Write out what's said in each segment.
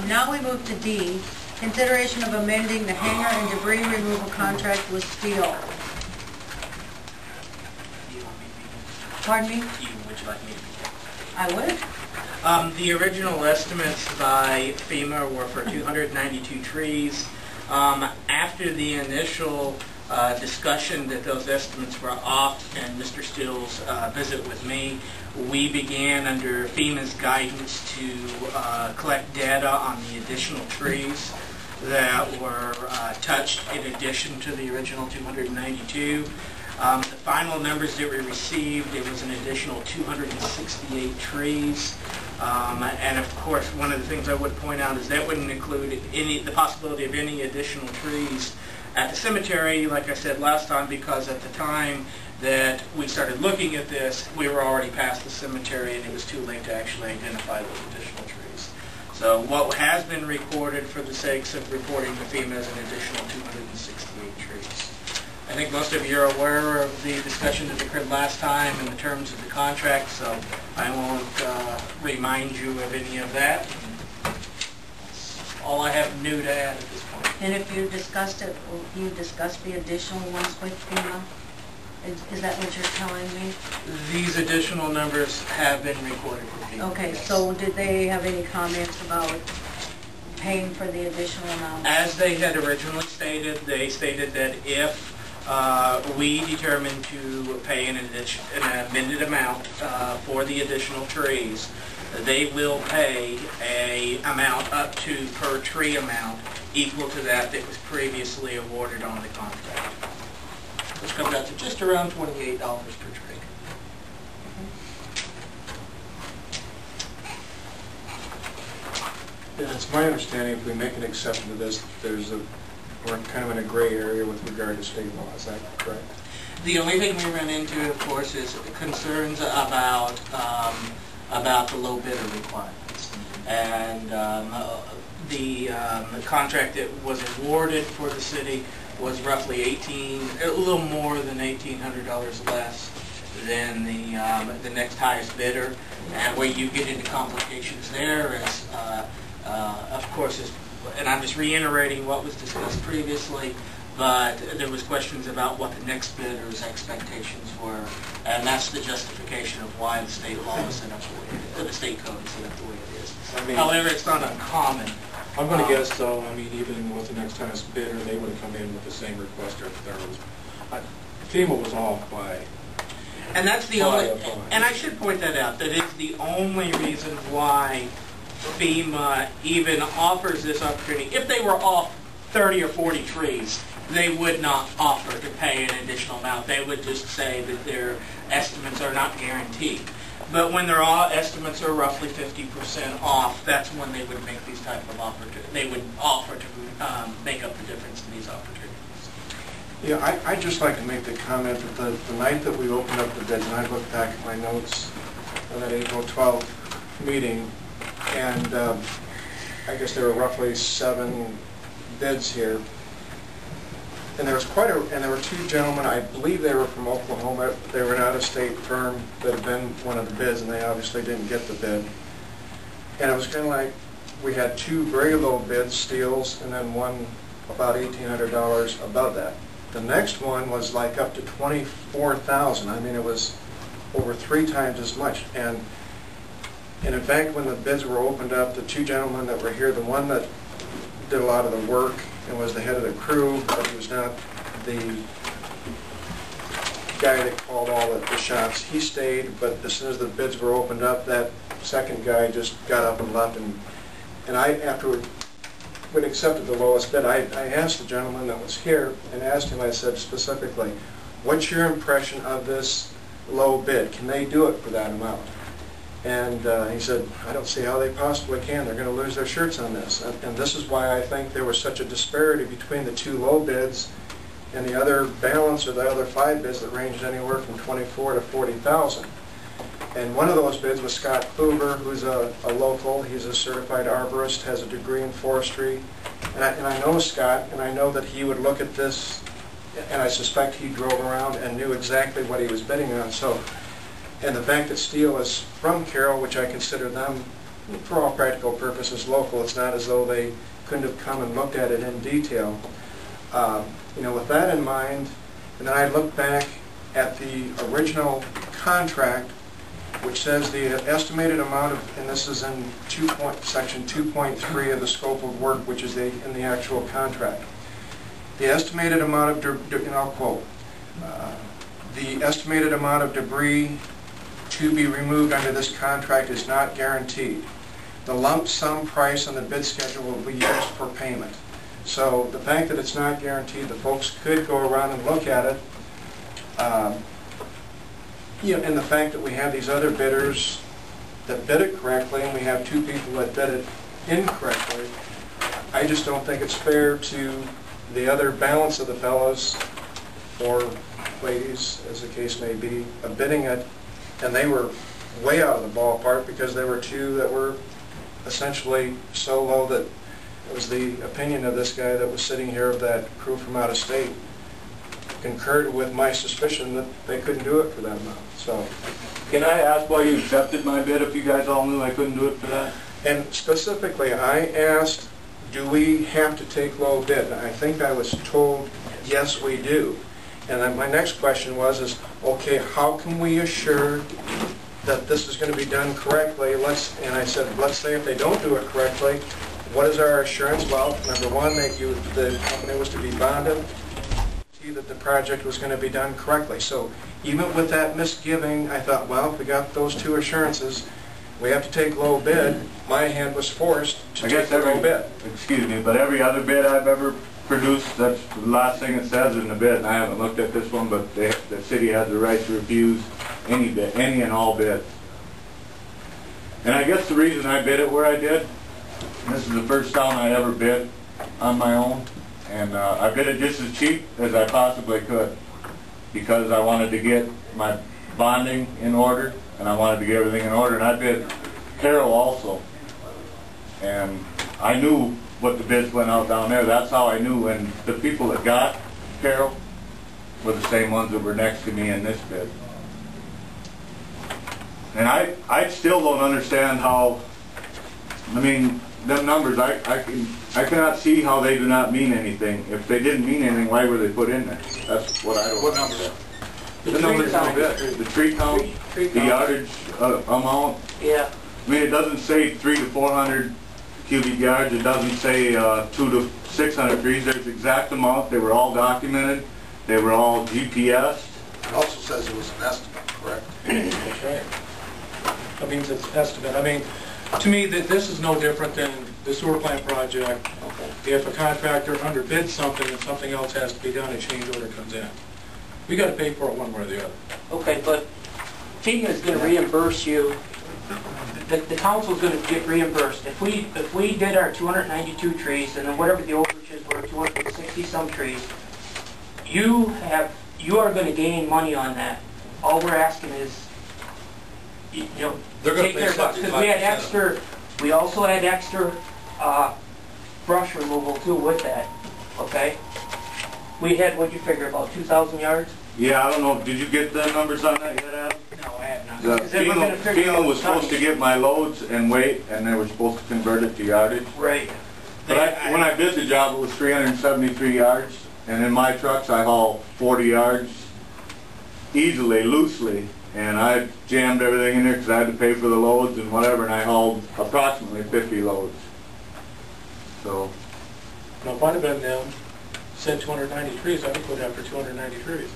Now we move to D, consideration of amending the hangar and debris removal contract with Steel. Pardon me? Would you like me to begin? I would. The original estimates by FEMA were for 292 trees. After the initial discussion that those estimates were off and Mr. Steele's visit with me, we began under FEMA's guidance to collect data on the additional trees that were touched in addition to the original 292. The final numbers that we received, it was an additional 268 trees. And of course, one of the things I would point out is that wouldn't include the possibility of any additional trees at the cemetery, like I said last time, because at the time that we started looking at this, we were already past the cemetery and it was too late to actually identify those additional trees. So what has been recorded for the sakes of reporting to FEMA is an additional 268 trees. I think most of you are aware of the discussion that occurred last time in the terms of the contract, so I won't remind you of any of that. That's all I have new to add at this point. And if you discussed it, you discussed the additional ones with FEMA? Is that what you're telling me? These additional numbers have been recorded for FEMA. Okay, yes. so did they have any comments about paying for the additional amount? As they had originally stated, they stated that if we determined to pay an amended amount for the additional trees, they will pay a amount up to per tree amount equal to that was previously awarded on the contract, which comes out to just around $28 per tree. Yeah, it's my understanding if we make an exception to this, we're kind of in a gray area with regard to state law. Is that correct? The only thing we run into, of course, is concerns about the low bidder requirements. And the contract that was awarded for the city was roughly a little more than $1,800 less than the next highest bidder. And where you get into complications there is, of course, and I'm just reiterating what was discussed previously, but there was questions about what the next bidder's expectations were, and that's the justification of why the state law is set up the way it is, the state code is set up the way it is. I mean, however, it's not uncommon. I'm going to guess, though, I mean, even with the next highest bidder, they would have come in with the same request if there was. FEMA was off by. And that's the only, and I should point that out, that it's the only reason why FEMA even offers this opportunity. If they were off 30 or 40 trees, they would not offer to pay an additional amount. They would just say that their estimates are not guaranteed. But when their estimates are roughly 50% off, that's when they would make these type of opportunities. They would offer to make up the difference in these opportunities. Yeah, I'd just like to make the comment that the night that we opened up the bids, and I looked back at my notes on that April 12th meeting, and I guess there were roughly 7 bids here. And there was there were 2 gentlemen, I believe they were from Oklahoma. They were an out-of-state firm that had been one of the bids, and they obviously didn't get the bid. And it was kind of like we had 2 very low bids, Steels, and then one about $1,800 above that. The next one was like up to $24,000. I mean, it was over 3 times as much. And in fact, when the bids were opened up, the 2 gentlemen that were here, the one that did a lot of the work and was the head of the crew, but he was not the guy that called all the shots. He stayed, but as soon as the bids were opened up, that second guy just got up and left. And I, after we'd accepted the lowest bid, I asked the gentleman that was here and asked him, I said specifically, what's your impression of this low bid? Can they do it for that amount? And he said, I don't see how they possibly can. They're going to lose their shirts on this. And this is why I think there was such a disparity between the 2 low bids and the other balance, or the other 5 bids that ranged anywhere from $24,000 to $40,000. And one of those bids was Scott Kluber, who's a local. He's a certified arborist, has a degree in forestry. And I know Scott, and I know that he would look at this, and I suspect he drove around and knew exactly what he was bidding on. So. And the fact that Steel is from Carroll, which I consider them for all practical purposes, local. It's not as though they couldn't have come and looked at it in detail. You know, with that in mind, and then I look back at the original contract, which says the estimated amount of, and this is in section 2.3 of the scope of work, which is in the actual contract. The estimated amount of, and I'll quote, the estimated amount of debris to be removed under this contract is not guaranteed. The lump sum price on the bid schedule will be used for payment. So the fact that it's not guaranteed, the folks could go around and look at it. You know, and the fact that we have these other bidders that bid it correctly, and we have two people that bid it incorrectly, I just don't think it's fair to the other balance of the fellows, or ladies, as the case may be, of bidding it, and they were way out of the ballpark because there were two that were essentially so low that it was the opinion of this guy that was sitting here, of that crew from out of state, concurred with my suspicion that they couldn't do it for that amount. So, can I ask why you accepted my bid if you guys all knew I couldn't do it for that? and specifically, I asked, do we have to take low bid? And I think I was told, yes, we do. And then my next question was, okay, how can we assure that this is going to be done correctly? And I said, let's say if they don't do it correctly, what is our assurance? Well, number one, the company was to be bonded, that the project was going to be done correctly. So even with that misgiving, I thought, well, if we got those two assurances, we have to take low bid. My hand was forced to take the low bid. Excuse me, but every other bid I've ever produced, that's the last thing it says in the bid, and I haven't looked at this one, but the city has the right to refuse any bid, any and all bids. And I guess the reason I bid it where I did, this is the first town I ever bid on my own, and I bid it just as cheap as I possibly could, because I wanted to get my bonding in order, and I wanted to get everything in order, and I bid Carroll also. And I knew what the bids went out down there. That's how I knew, and the people that got Carroll were the same ones that were next to me in this bid. And I still don't understand how, I mean, them numbers, I cannot see how they do not mean anything. If they didn't mean anything, why were they put in there? That's what I don't What number? The numbers on it. The tree count, the yardage amount. Yeah. I mean, it doesn't say 300 to 400 cubic yards. It doesn't say 200 to 600 trees. There's exact amount. They were all documented. They were all GPSed. It also says it was an estimate, correct? That's right. That means it's an estimate. I mean, to me, this is no different than the sewer plant project. If a contractor underbids something and something else has to be done, a change order comes in. We got to pay for it one way or the other. Okay, but FEMA is going to reimburse you. The council's going to get reimbursed. If we did our 292 trees and then whatever the overages were, 260 some trees, you are going to gain money on that. All we're asking is, you know, take their bucks, because we had extra. We also had extra brush removal too with that. Okay. We had, what'd you figure, about 2,000 yards? Yeah, I don't know. Did you get the numbers on that yet, Adam? No, I have not. FEMA was supposed to get my loads and weight, and they were supposed to convert it to yardage. Right. But when I did the job, it was 373 yards, and in my trucks I haul 40 yards easily, loosely, and I jammed everything in there because I had to pay for the loads and whatever, and I hauled approximately 50 loads. So. Now, if I'd have been them, said 290 trees, I would put after 290 trees.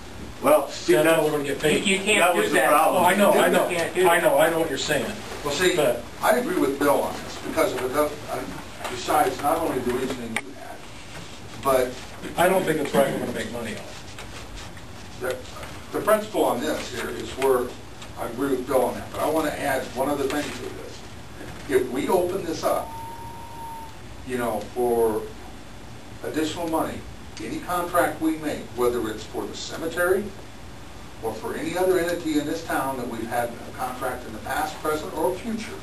Well, see, that's that's how we're going to get paid. You can't that do was that. the problem. Oh, I know what you're saying. Well, see, But I agree with Bill on this, because of it, besides not only the reasoning you had, but I don't think it's right we're going to make money off. the principle on this here is where I agree with Bill on that, but I want to add one other thing to this. If we open this up, you know, for additional money, any contract we make, whether it's for the cemetery or for any other entity in this town that we've had a contract in the past, present, or future,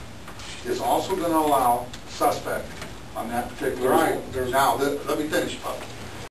is also going to allow suspect on that particular item. Now, let me finish, Bob.